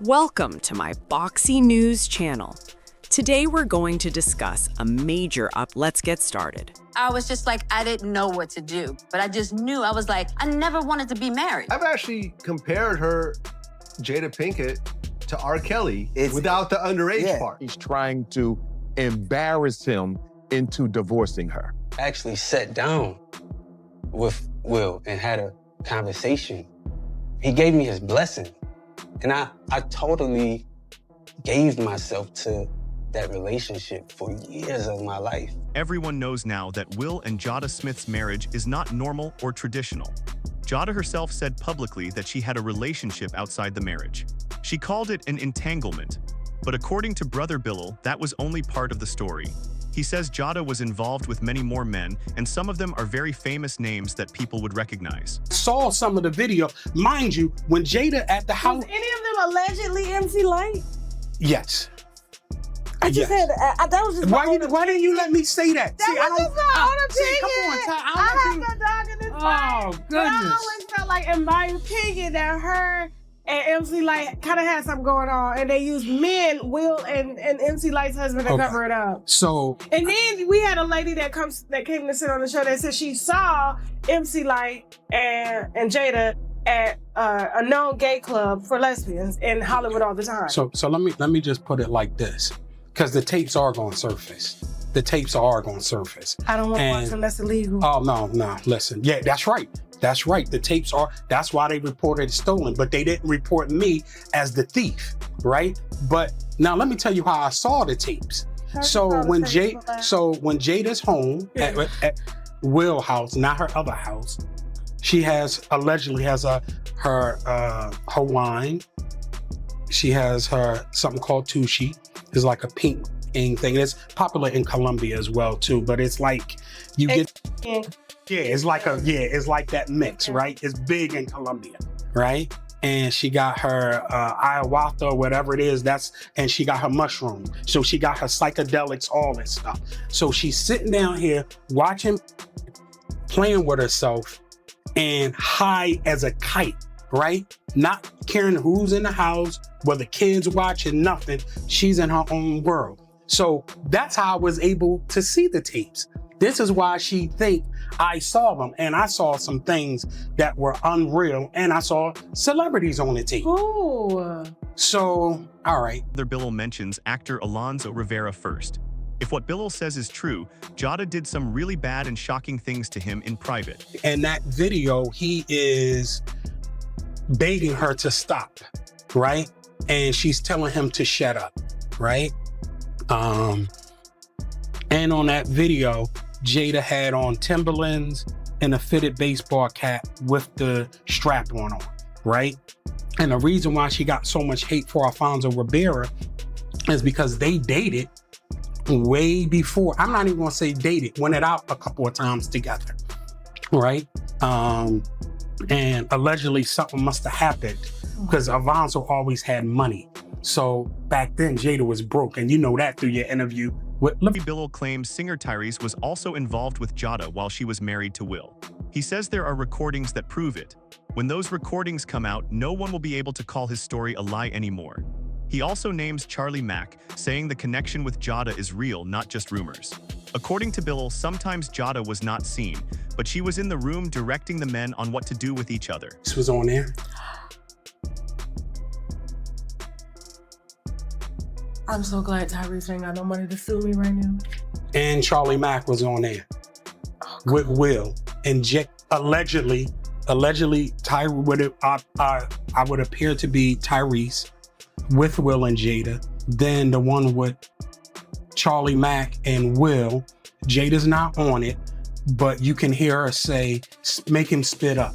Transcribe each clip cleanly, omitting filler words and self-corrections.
Welcome to my Boxy News channel. Today we're going to discuss a major Let's get started. I was just like, I didn't know what to do, but I just knew. I was like, I never wanted to be married. I've actually compared her, Jada Pinkett, to R. Kelly without the underage part. He's trying to embarrass him into divorcing her. I actually sat down with Will and had a conversation. He gave me his blessing. And I totally gave myself to that relationship for years of my life. Everyone knows now that Will and Jada Smith's marriage is not normal or traditional. Jada herself said publicly that she had a relationship outside the marriage. She called it an entanglement. But according to brother Bilaal, that was only part of the story. He says Jada was involved with many more men, and some of them are very famous names that people would recognize. Saw some of the video. Mind you, when Jada at the house... Was any of them allegedly MC Light? Yes. I just said that was just why didn't you let me say that? That was just my own opinion. Come on, I have no dog in this fight. Oh, But I goodness. always felt like, in my opinion, that her and MC Light kind of had something going on, and they used men, Will and MC Light's husband, to cover it up. So, And then we had a lady that came to sit on the show that said she saw MC Light and Jada at a known gay club for lesbians in Hollywood all the time. so let me just put it like this, because the tapes are going to surface. The tapes are going to surface. I don't want to watch them. That's illegal. Oh, no, listen. Yeah, that's right. That's right. The tapes are, that's why they reported it stolen, but they didn't report me as the thief, right? But now let me tell you how I saw the tapes. So when Jada's home at Will's house, not her other house, she allegedly has her wine. She has her something called Tushi. It's like a pink thing. It's popular in Colombia as well too, but it's like you get it's like that mix, right? It's big in Colombia, right? And she got her ayahuasca or whatever it is, and she got her mushroom. So she got her psychedelics, all that stuff. So she's sitting down here watching, playing with herself, and high as a kite, right? Not caring who's in the house, whether kids watching, nothing. She's in her own world. So that's how I was able to see the tapes. This is why she think I saw them, and I saw some things that were unreal, and I saw celebrities on the tape. Ooh. So, all right. Brother Bilaal mentions actor Alonzo Rivera first. If what Bilaal says is true, Jada did some really bad and shocking things to him in private. In that video, he is begging her to stop, right? And she's telling him to shut up, right? And on that video, Jada had on Timberlands and a fitted baseball cap with the strap on, right? And the reason why she got so much hate for Alfonso Rivera is because they dated way before. I'm not even gonna say dated, went it out a couple of times together, right? And allegedly something must have happened because Alfonso always had money. So back then, Jada was broke, and you know that through your interview with Bilaal claims singer Tyrese was also involved with Jada while she was married to Will. He says there are recordings that prove it. When those recordings come out, no one will be able to call his story a lie anymore. He also names Charlie Mack, saying the connection with Jada is real, not just rumors. According to Bilaal, sometimes Jada was not seen, but she was in the room directing the men on what to do with each other. This was on there. I'm so glad Tyrese ain't got no money to sue me right now. And Charlie Mack was on there with Will. And allegedly, I would appear to be Tyrese with Will and Jada. Then the one with Charlie Mack and Will, Jada's not on it, but you can hear her say, make him spit up,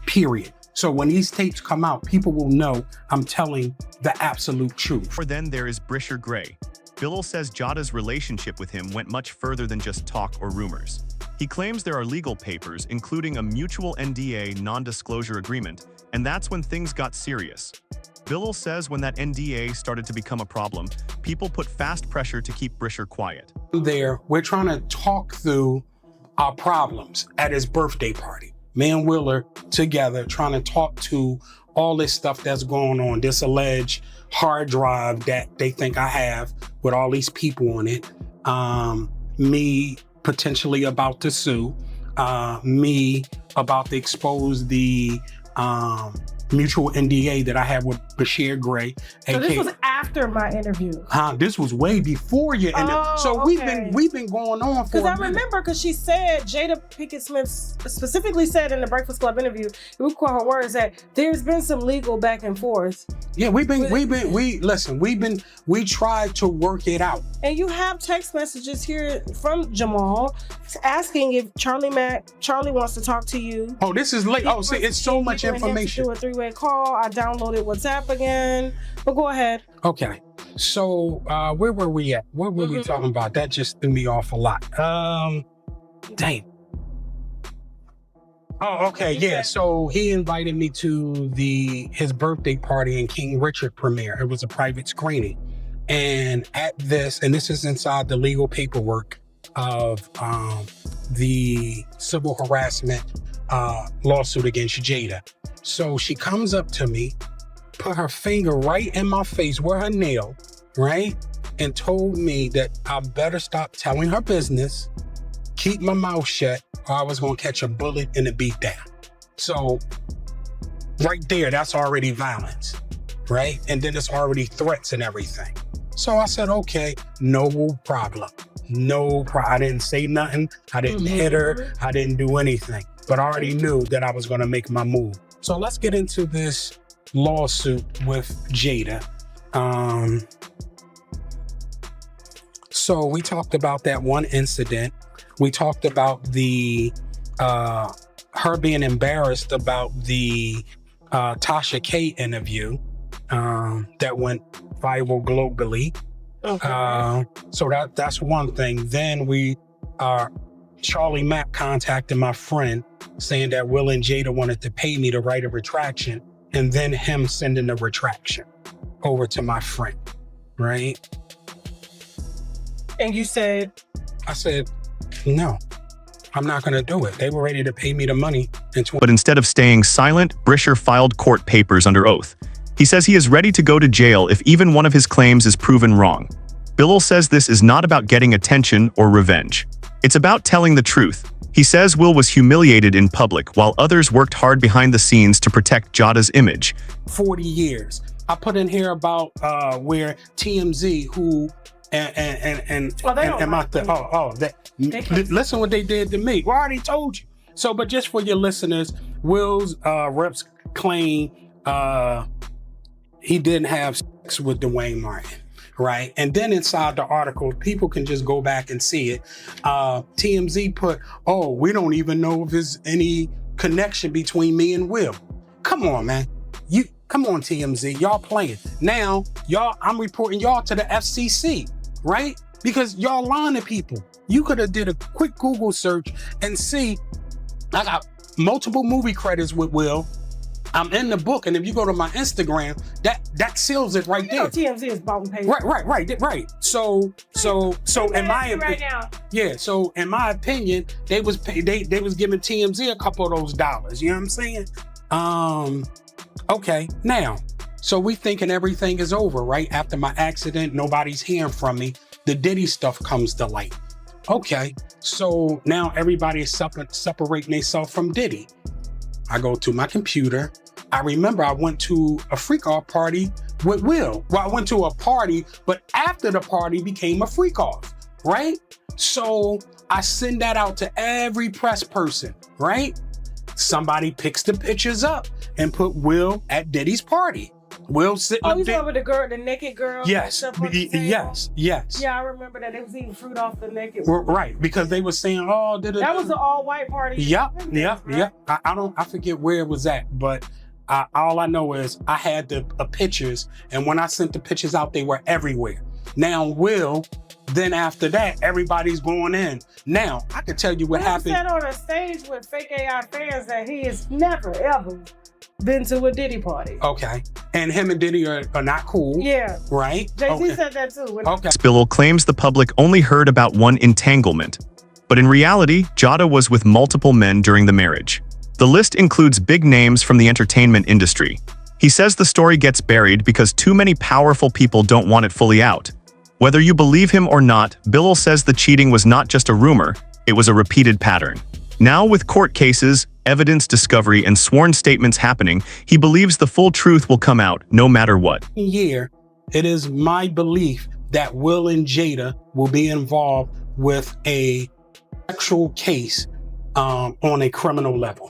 period. So when these tapes come out, people will know I'm telling the absolute truth. Or then there is Brisher Gray. Bilaal says Jada's relationship with him went much further than just talk or rumors. He claims there are legal papers, including a mutual NDA non-disclosure agreement, and that's when things got serious. Bilaal says when that NDA started to become a problem, people put fast pressure to keep Brisher quiet. We're trying to talk through our problems at his birthday party. me and Will are together trying to talk to all this stuff that's going on, this alleged hard drive that they think I have with all these people on it. Me potentially about to sue, me about to expose the mutual NDA that I had with Bashir Gray. So this was after my interview. This was way before your interview. So okay. we've been going on for a minute. Because I remember, because she said, Jada Pinkett Smith specifically said in the Breakfast Club interview, we quote her words, that there's been some legal back and forth. Yeah, we tried to work it out. And you have text messages here from Jamal asking if Charlie wants to talk to you. Oh, this is late. Oh, see, it's so much information. Do a three-way call. I downloaded WhatsApp again. But go ahead. Okay. So where were we at? What were we talking about? That just threw me off a lot. Dang. Oh, okay, yeah. So he invited me to his birthday party in King Richard premiere. It was a private screening. And at this, and this is inside the legal paperwork of the civil harassment lawsuit against Jada. So she comes up to me, put her finger right in my face where her nail, right? And told me that I better stop telling her business, keep my mouth shut, or I was gonna catch a bullet and a beat down. So right there, that's already violence, right? And then it's already threats and everything. So I said, okay, no problem. I didn't say nothing. I didn't hit her. I didn't do anything. But I already knew that I was gonna make my move. So let's get into this lawsuit with Jada. So we talked about that one incident. We talked about her being embarrassed about the Tasha K interview that went viral globally. Okay. So that's one thing. Then Charlie Mack contacted my friend saying that Will and Jada wanted to pay me to write a retraction, and then him sending the retraction over to my friend, right? And you said? I said, no, I'm not gonna do it. They were ready to pay me the money. But instead of staying silent, Brisher filed court papers under oath. He says he is ready to go to jail if even one of his claims is proven wrong. Bilaal says this is not about getting attention or revenge. It's about telling the truth. He says Will was humiliated in public while others worked hard behind the scenes to protect Jada's image. 40 years. I put in here about where TMZ, who listen what they did to me. Well, I already told you. So, but just for your listeners, Will's reps claim he didn't have sex with Dwayne Martin, right? And then inside the article, people can just go back and see it. TMZ put, oh, we don't even know if there's any connection between me and Will. Come on, man. Come on, TMZ. Y'all playing. Now, I'm reporting y'all to the FCC, right? Because y'all lying to people. You could have did a quick Google search and see, I got multiple movie credits with Will. I'm in the book, and if you go to my Instagram, that seals it right there. TMZ is bought and paid. Right. So in my opinion, yeah. So in my opinion, they was giving TMZ a couple of those dollars. You know what I'm saying? Okay. Now, so we thinking everything is over, right? After my accident, nobody's hearing from me. The Diddy stuff comes to light. Okay. So now everybody is separating themselves from Diddy. I go to my computer. I remember I went to a freak off party with Will. Well, I went to a party, but after the party became a freak off, right? So I send that out to every press person, right? Somebody picks the pictures up and put Will at Diddy's party. Will sitting up there. Oh, you talking about the naked girl? Yes, yes. Yeah, I remember that. They was eating fruit off the naked one. Right, because they were saying, oh, that was an all-white party. Yep. I forget where it was at, but all I know is I had the pictures, and when I sent the pictures out, they were everywhere. Now, Will, then after that, everybody's going in. Now, I can tell you what happened. He said on a stage with fake AI fans that he has never, ever been to a Diddy party. Okay. And him and Diddy are not cool. Yeah. Right? Jay-Z said that too. Okay. Bilaal claims the public only heard about one entanglement. But in reality, Jada was with multiple men during the marriage. The list includes big names from the entertainment industry. He says the story gets buried because too many powerful people don't want it fully out. Whether you believe him or not, Bilaal says the cheating was not just a rumor, it was a repeated pattern. Now with court cases, evidence discovery, and sworn statements happening, he believes the full truth will come out no matter what. Year, it is my belief that Will and Jada will be involved with a sexual case on a criminal level.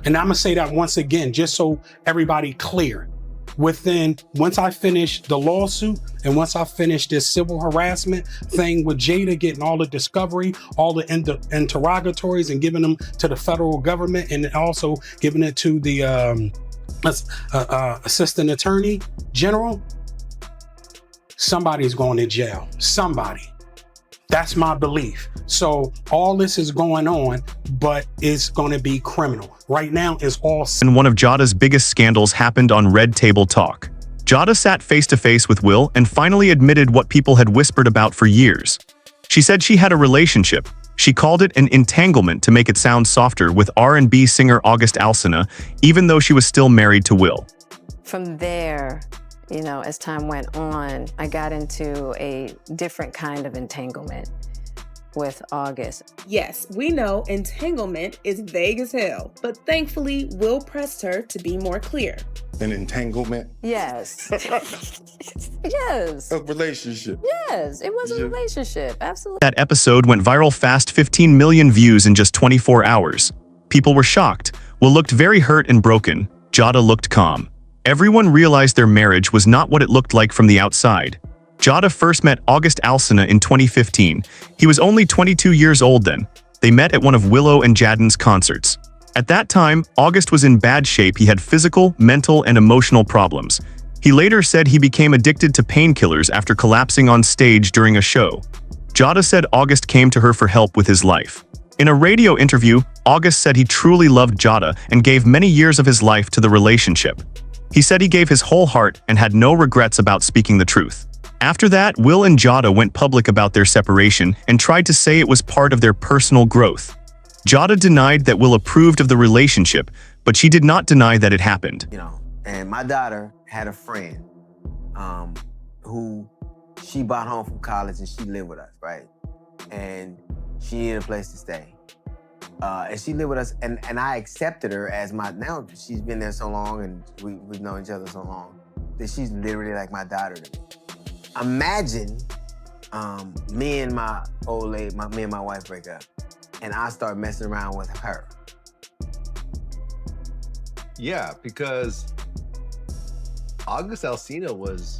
And I'm gonna say that once again, just so everybody clear. Once I finish the lawsuit and once I finish this civil harassment thing with Jada, getting all the discovery, all the interrogatories and giving them to the federal government, and also giving it to the assistant attorney general, somebody's going to jail. Somebody. That's my belief. So all this is going on, but it's going to be criminal. Right now, it's all... And one of Jada's biggest scandals happened on Red Table Talk. Jada sat face-to-face with Will and finally admitted what people had whispered about for years. She said she had a relationship. She called it an entanglement to make it sound softer with R&B singer August Alsina, even though she was still married to Will. From there, you know, as time went on, I got into a different kind of entanglement with August. Yes, we know entanglement is vague as hell, but thankfully, Will pressed her to be more clear. An entanglement? Yes. Yes. A relationship? Yes, it was a relationship, absolutely. That episode went viral fast, 15 million views in just 24 hours. People were shocked. Will looked very hurt and broken. Jada looked calm. Everyone realized their marriage was not what it looked like from the outside. Jada first met August Alsina in 2015. He was only 22 years old then. They met at one of Willow and Jaden's concerts. At that time, August was in bad shape. He had physical, mental, and emotional problems. He later said he became addicted to painkillers after collapsing on stage during a show. Jada said August came to her for help with his life. In a radio interview, August said he truly loved Jada and gave many years of his life to the relationship. He said he gave his whole heart and had no regrets about speaking the truth. After that, Will and Jada went public about their separation and tried to say it was part of their personal growth. Jada denied that Will approved of the relationship, but she did not deny that it happened. You know, and my daughter had a friend who she brought home from college and she lived with us, right? And she needed a place to stay. And she lived with us, and I accepted her as now she's been there so long and we've known each other so long that she's literally like my daughter to me. Imagine me and my old lady, me and my wife break up, and I start messing around with her. Yeah, because August Alsina was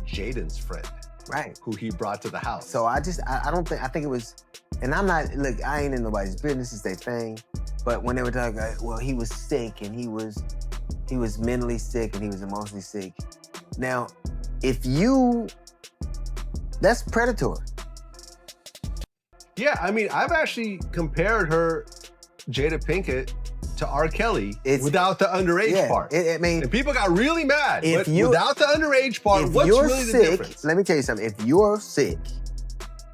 Jaden's friend, right? Who he brought to the house. So I think it was, and I'm not, look, I ain't in nobody's business, it's their thing, but when they were talking, well, he was sick and he was mentally sick and he was emotionally sick. Now, that's predatory. Yeah, I mean, I've actually compared her, Jada Pinkett, to R. Kelly without the underage part. And people got really mad. But without the underage part, what's really the difference? Let me tell you something. If you're sick,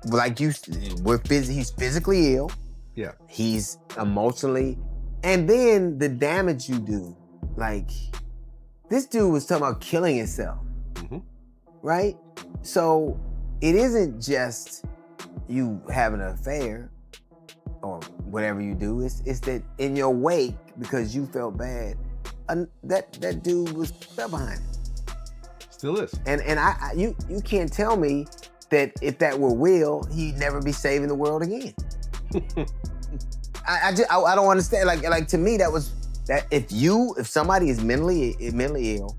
like he's physically ill. Yeah. He's emotionally, and then the damage you do. Like, this dude was talking about killing himself. Mm-hmm. Right? So it isn't just you having an affair or whatever you do. It's that in your wake, because you felt bad, that dude was stuck behind it. Still is. And you can't tell me that if that were Will, he'd never be saving the world again. I don't understand. Like to me, that if somebody is mentally ill,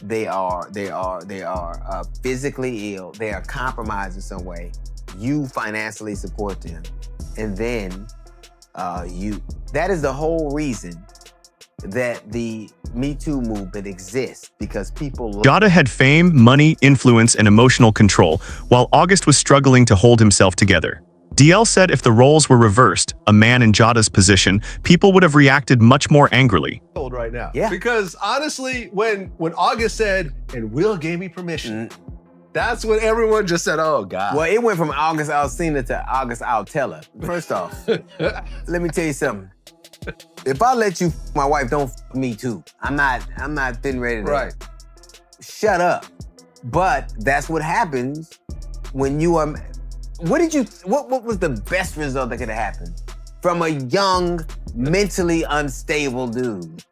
they are physically ill, they are compromised in some way, you financially support them. And then that is the whole reason that the Me Too movement exists, because people... Jada had fame, money, influence, and emotional control, while August was struggling to hold himself together. DL said if the roles were reversed, a man in Jada's position, people would have reacted much more angrily. Right now. Yeah. Because honestly, when August said, and Will gave me permission, that's when everyone just said, oh God. Well, it went from August Alsina to August Altella. First off, let me tell you something. If I let you my wife, don't me too. I'm not getting ready to. Right. Shut up. But that's what happens when you are. What was the best result that could have happened from a young, mentally unstable dude?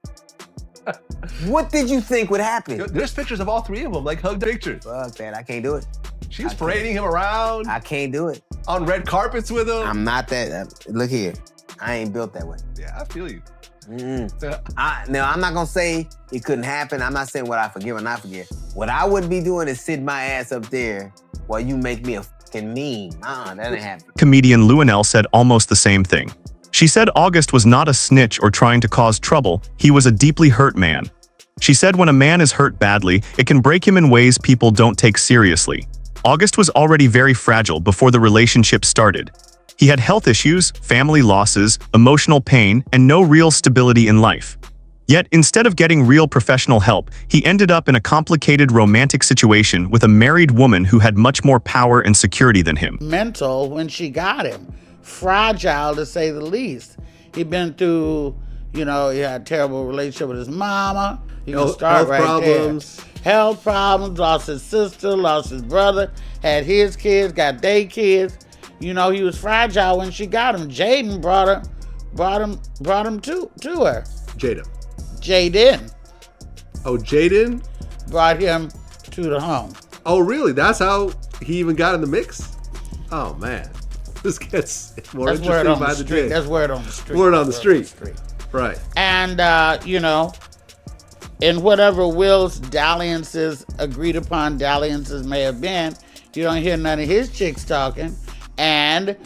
What did you think would happen? There's pictures of all three of them, like hug pictures. Fuck that, I can't do it. She's parading him around. I can't do it. On red carpets with him. I'm not that. Look here, I ain't built that way. Yeah, I feel you. Now, I'm not gonna say it couldn't happen. I'm not saying what I forgive or not forgive. What I wouldn't be doing is sitting my ass up there while you make me a fucking meme. That ain't happening. Comedian Luenell said almost the same thing. She said August was not a snitch or trying to cause trouble. He was a deeply hurt man. She said when a man is hurt badly, it can break him in ways people don't take seriously. August was already very fragile before the relationship started. He had health issues, family losses, emotional pain, and no real stability in life. Yet, instead of getting real professional help, he ended up in a complicated romantic situation with a married woman who had much more power and security than him. Mental when she got him. Fragile, to say the least. He'd been through, he had a terrible relationship with his mama. You can start right problems. There. Health problems, lost his sister, lost his brother, had his kids, got their kids. He was fragile when she got him. Jaden brought him to her. Jaden. Oh, Jaden? Brought him to the home. Oh, really? That's how he even got in the mix? Oh, man. This gets more interesting by the day. That's word on the street. Word on the street. Right. And, in whatever Will's agreed upon dalliances may have been, you don't hear none of his chicks talking. And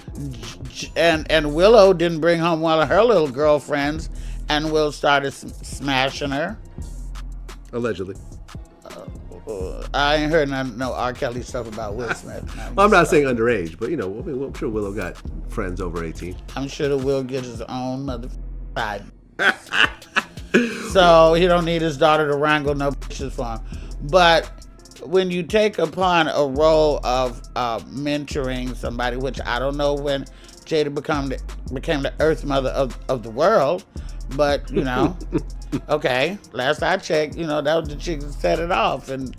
Willow didn't bring home one of her little girlfriends, and Will started smashing her. Allegedly. I ain't heard no R. Kelly stuff about Will Smith. Well, I'm not saying underage, but I'm sure Willow got friends over 18. I'm sure that Will gets his own mother side. So he don't need his daughter to wrangle no bitches for him. But when you take upon a role of mentoring somebody, which I don't know when Jada became the Earth Mother of the world, but okay. Last I checked, that was the chick that set it off, and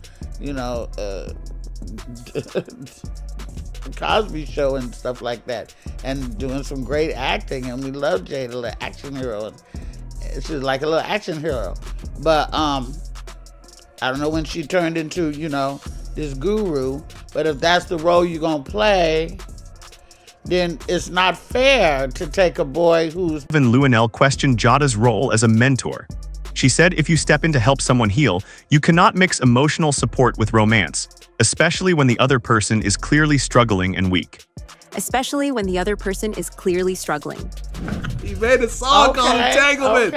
Cosby Show and stuff like that, and doing some great acting, and we love Jada, the action hero. She's like a little action hero, but I don't know when she turned into this guru. But if that's the role you're gonna play, then it's not fair to take a boy who's... Even Luenell questioned Jada's role as a mentor. She said if you step in to help someone heal, you cannot mix emotional support with romance, especially when the other person is clearly struggling and weak. Especially when the other person is clearly struggling. He made a song called Entanglement,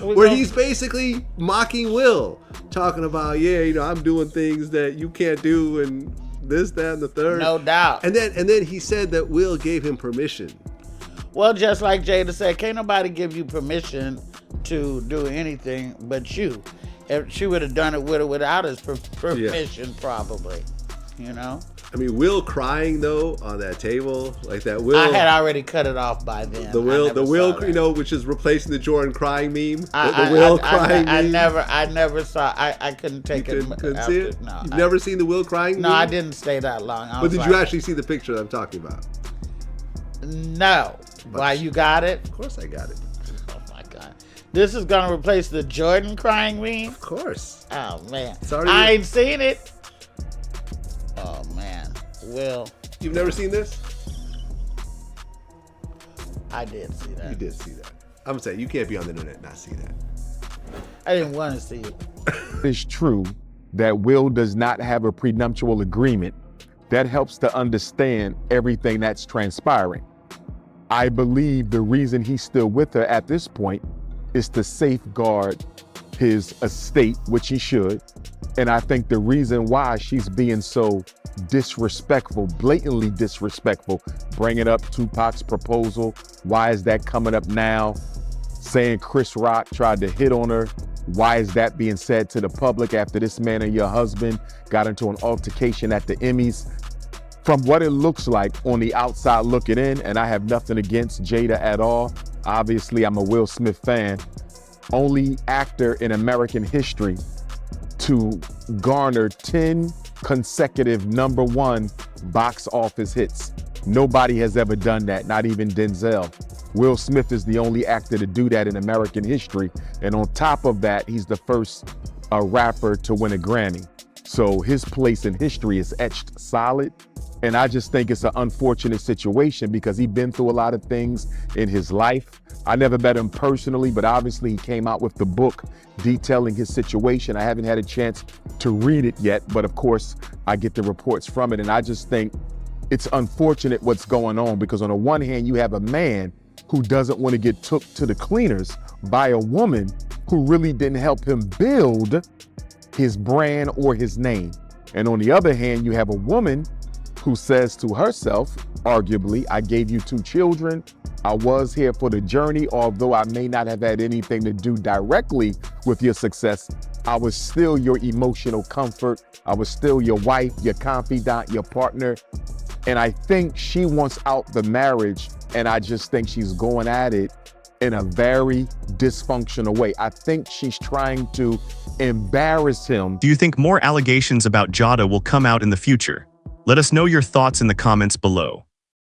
where he's basically mocking Will, talking about, I'm doing things that you can't do, and this, that, and the third. No doubt. And then he said that Will gave him permission. Well, just like Jada said, can't nobody give you permission to do anything but you. If she would have done it with or without his permission, probably. I mean, Will crying though on that table, like that Will. I had already cut it off by then. The Will, which is replacing the Jordan crying meme. The Will crying meme. I never saw. I couldn't take it. Couldn't see it. No, you've never seen the Will crying meme? No, I didn't stay that long. But did you actually see the picture that I'm talking about? No. Why, you got it? Of course I got it. Oh my God. This is gonna replace the Jordan crying meme? Of course. Oh man. I ain't seen it. Oh man. Will. You've never seen this? I did see that. You did see that. I'm saying you can't be on the internet and not see that. I didn't want to see it. It's true that Will does not have a prenuptial agreement. That helps to understand everything that's transpiring. I believe the reason he's still with her at this point is to safeguard his estate, which he should. And I think the reason why she's being so disrespectful, blatantly disrespectful, bringing up Tupac's proposal, why is that coming up now? Saying Chris Rock tried to hit on her, why is that being said to the public after this man and your husband got into an altercation at the Emmys? From what it looks like on the outside looking in, and I have nothing against Jada at all, Obviously, I'm a Will Smith fan. Only actor in American history to garner 10 consecutive #1 box office hits. Nobody has ever done that, not even Denzel. Will Smith is the only actor to do that in American history. And on top of that, he's the first rapper to win a Grammy. So his place in history is etched solid. And I just think it's an unfortunate situation because he's been through a lot of things in his life. I never met him personally, but obviously he came out with the book detailing his situation. I haven't had a chance to read it yet, but of course I get the reports from it. And I just think it's unfortunate what's going on because on the one hand, you have a man who doesn't want to get took to the cleaners by a woman who really didn't help him build his brand or his name. And on the other hand, you have a woman who says to herself, arguably, I gave you 2 children. I was here for the journey, although I may not have had anything to do directly with your success. I was still your emotional comfort. I was still your wife, your confidant, your partner. And I think she wants out the marriage, and I just think she's going at it in a very dysfunctional way. I think she's trying to embarrass him. Do you think more allegations about Jada will come out in the future? Let us know your thoughts in the comments below.